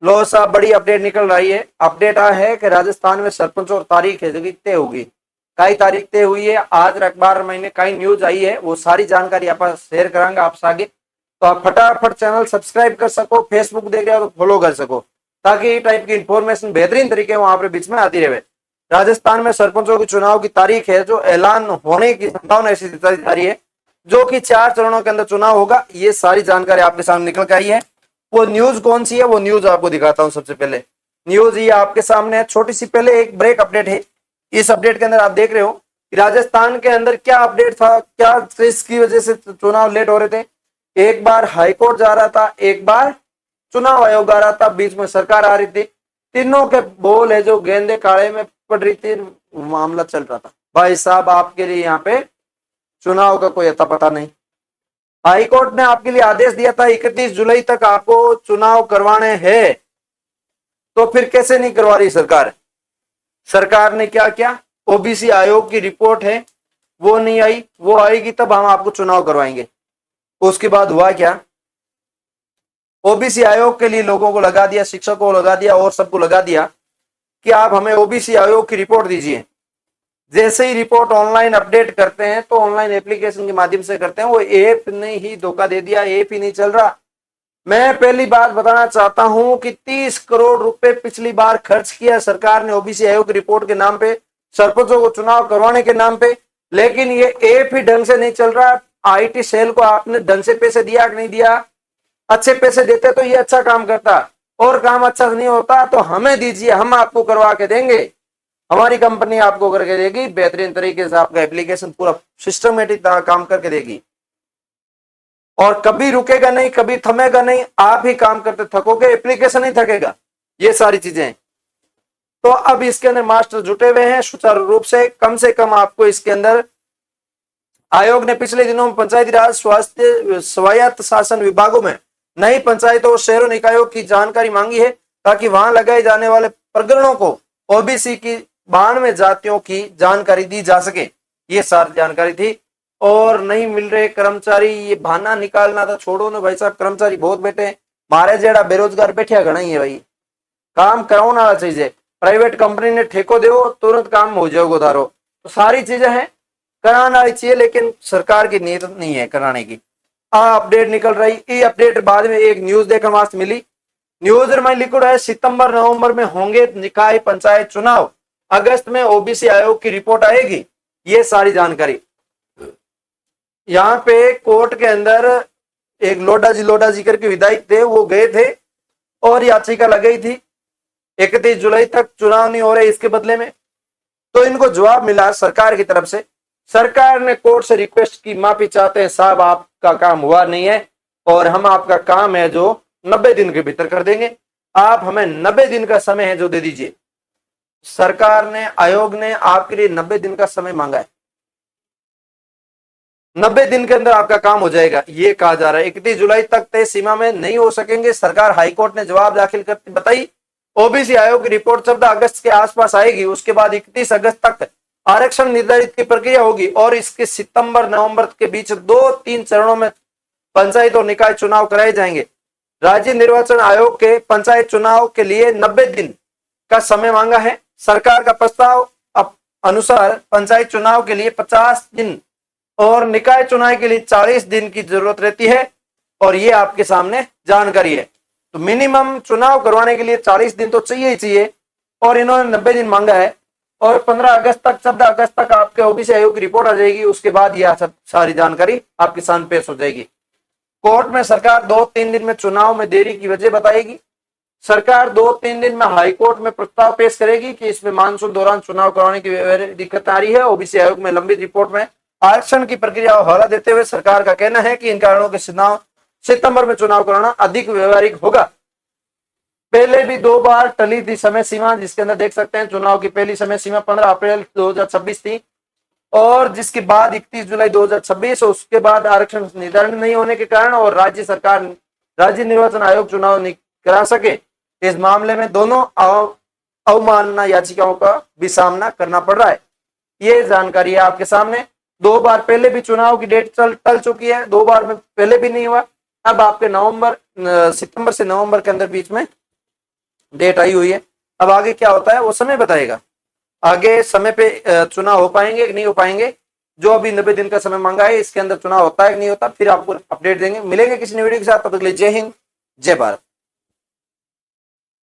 लो साहब, बड़ी अपडेट निकल रही है। अपडेट आ है कि राजस्थान में सरपंच और तारीख है जो कि तय होगी। कई तारीख तय हुई है आज अखबार महीने कई न्यूज आई है, वो सारी जानकारी आप शेयर करांगे आपसे आगे। तो आप फटाफट चैनल सब्सक्राइब कर सको, फेसबुक देख रहे हो तो फॉलो कर सको, ताकि ये टाइप की इंफॉर्मेशन बेहतरीन तरीके वहां पर बीच में आती रहे। राजस्थान में सरपंचों के चुनाव की तारीख है जो ऐलान होने की संभावना ऐसी जताई जा रही है, जो कि 4 चरणों के अंदर चुनाव होगा। ये सारी जानकारी आपके सामने निकल के आई है। वो न्यूज कौन सी है, वो न्यूज आपको दिखाता हूं। सबसे पहले न्यूज ये आपके सामने है, छोटी सी पहले एक ब्रेक अपडेट है। इस अपडेट के अंदर आप देख रहे हो कि राजस्थान के अंदर क्या अपडेट था, क्या इसकी वजह से चुनाव लेट हो रहे थे। एक बार हाईकोर्ट जा रहा था, एक बार चुनाव आयोग आ रहा था, बीच में सरकार आ रही थी। तीनों के बोल है जो गेंदे काले में पड़ रही थी, मामला चल रहा था। भाई साहब, आपके लिए यहाँ पे चुनाव का कोई अता पता नहीं। हाईकोर्ट ने आपके लिए आदेश दिया था 31 जुलाई तक आपको चुनाव करवाने हैं, तो फिर कैसे नहीं करवा रही सरकार। सरकार ने क्या किया, ओबीसी आयोग की रिपोर्ट है वो नहीं आई, वो आएगी तब हम आपको चुनाव करवाएंगे। उसके बाद हुआ क्या, ओबीसी आयोग के लिए लोगों को लगा दिया, शिक्षकों को लगा दिया और सबको लगा दिया कि आप हमें ओबीसी आयोग की रिपोर्ट दीजिए। जैसे ही रिपोर्ट ऑनलाइन अपडेट करते हैं तो ऑनलाइन एप्लीकेशन के माध्यम से करते हैं, वो ऐप ने ही धोखा दे दिया, ऐप ही नहीं चल रहा। मैं पहली बात बताना चाहता हूं कि 30 करोड़ रुपए पिछली बार खर्च किया सरकार ने ओबीसी आयोग की रिपोर्ट के नाम पे, सरपंचों को चुनाव करवाने के नाम पे, लेकिन ये ऐप ही ढंग से नहीं चल रहा। आईटी सेल को आपने ढंग से पैसे दिया कि नहीं दिया। अच्छे पैसे देते तो ये अच्छा काम करता, और काम अच्छा नहीं होता तो हमें दीजिए, हम आपको करवा के देंगे। हमारी कंपनी आपको करके देगी, बेहतरीन तरीके से आपका एप्लीकेशन पूरा सिस्टमेटिक काम करके देगी, और कभी रुकेगा नहीं, कभी थमेगा नहीं। आप ही काम करते थकोगे, एप्लीकेशन नहीं थकेगा। ये सारी चीजें तो अब इसके अंदर मास्टर जुटे हुए हैं सुचारू रूप से कम आपको इसके अंदर आयोग ने पिछले दिनों में पंचायती राज, स्वास्थ्य, स्वायत्त शासन विभागों में नई पंचायतों और शहरों निकायों की जानकारी मांगी है, ताकि वहां लगाए जाने वाले प्रकरणों को ओबीसी की 92 जातियों की जानकारी दी जा सके। ये सारी जानकारी थी। और नहीं मिल रहे कर्मचारी, ये बहाना निकालना था, छोड़ो ना भाई साहब, कर्मचारी बहुत बैठे हैं। मारे जेड़ा बेरोजगार बैठे घना ही है भाई, काम कराना चाहिए। प्राइवेट कंपनी ने ठेको दो, तुरंत काम हो जाओगे धारो। तो सारी चीजें हैं, कराना चाहिए, लेकिन सरकार की नीयत नहीं है कराने की। अपडेट निकल रही, ये अपडेट बाद में एक न्यूज देखकर वहां मिली। न्यूज में लिखा है सितंबर नवंबर में होंगे निकाय पंचायत चुनाव, अगस्त में ओबीसी आयोग की रिपोर्ट आएगी। ये सारी जानकारी यहाँ पे कोर्ट के अंदर एक लोडा जी करके विधायक थे, वो गए थे और याचिका लगाई थी 31 जुलाई तक चुनाव नहीं हो रहे इसके बदले में। तो इनको जवाब मिला सरकार की तरफ से। सरकार ने कोर्ट से रिक्वेस्ट की, माफी चाहते हैं साहब, आपका काम हुआ नहीं है और हम आपका काम है जो 90 दिन के भीतर कर देंगे, आप हमें 90 दिन का समय है जो दे दीजिए। सरकार ने, आयोग ने आपके लिए 90 दिन का समय मांगा है, 90 दिन के अंदर आपका काम हो जाएगा, ये कहा जा रहा है। 31 जुलाई तक तय सीमा में नहीं हो सकेंगे, सरकार हाईकोर्ट ने जवाब दाखिल कर बताई। ओबीसी आयोग की रिपोर्ट 14 अगस्त के आसपास आएगी, उसके बाद 31 अगस्त तक आरक्षण निर्धारित की प्रक्रिया होगी और इसके सितंबर नवंबर के बीच 2-3 चरणों में पंचायत और निकाय चुनाव कराए जाएंगे। राज्य निर्वाचन आयोग के पंचायत चुनाव के लिए 90 दिन का समय मांगा है। सरकार का प्रस्ताव अनुसार पंचायत चुनाव के लिए 50 दिन और निकाय चुनाव के लिए 40 दिन की जरूरत रहती है, और ये आपके सामने जानकारी है। तो मिनिमम चुनाव करवाने के लिए 40 दिन तो चाहिए ही चाहिए, और इन्होंने 90 दिन मांगा है। और 15 अगस्त तक, 14 अगस्त तक आपके ओबीसी आयोग की रिपोर्ट आ जाएगी, उसके बाद यह सब सारी जानकारी आपके सामने पेश हो जाएगी। कोर्ट में सरकार 2-3 दिन में चुनाव में देरी की वजह बताएगी। सरकार 2-3 दिन में हाईकोर्ट में प्रस्ताव पेश करेगी कि इसमें मानसून दौरान चुनाव करवाने की दिक्कत आ रही है। ओबीसी आयोग में लंबित रिपोर्ट में आरक्षण की प्रक्रिया को हवाला देते हुए सरकार का कहना है कि इन कारणों के सितंबर में चुनाव कराना अधिक व्यवहारिक होगा। पहले भी 2 बार टली थी समय सीमा, जिसके अंदर देख सकते हैं चुनाव की पहली समय सीमा 15 अप्रैल 2026 थी, और जिसके बाद 31 जुलाई 2026, उसके बाद आरक्षण निर्धारण नहीं होने के कारण और राज्य निर्वाचन आयोग चुनाव नहीं करा सके। इस मामले में दोनों अवमानना याचिकाओं का भी सामना करना पड़ रहा है। ये जानकारी है आपके सामने। 2 बार पहले भी चुनाव की डेट टल चुकी है, 2 बार में पहले भी नहीं हुआ। अब आपके सितंबर से नवंबर के अंदर बीच में डेट आई हुई है। अब आगे क्या होता है वो समय बताएगा, आगे समय पे चुनाव हो पाएंगे कि नहीं हो पाएंगे। जो अभी 90 दिन का समय मांगा है इसके अंदर चुनाव होता है कि नहीं होता, फिर आपको अपडेट देंगे। मिलेंगे किसी वीडियो के साथ, तब तक के लिए जय हिंद जय भारत।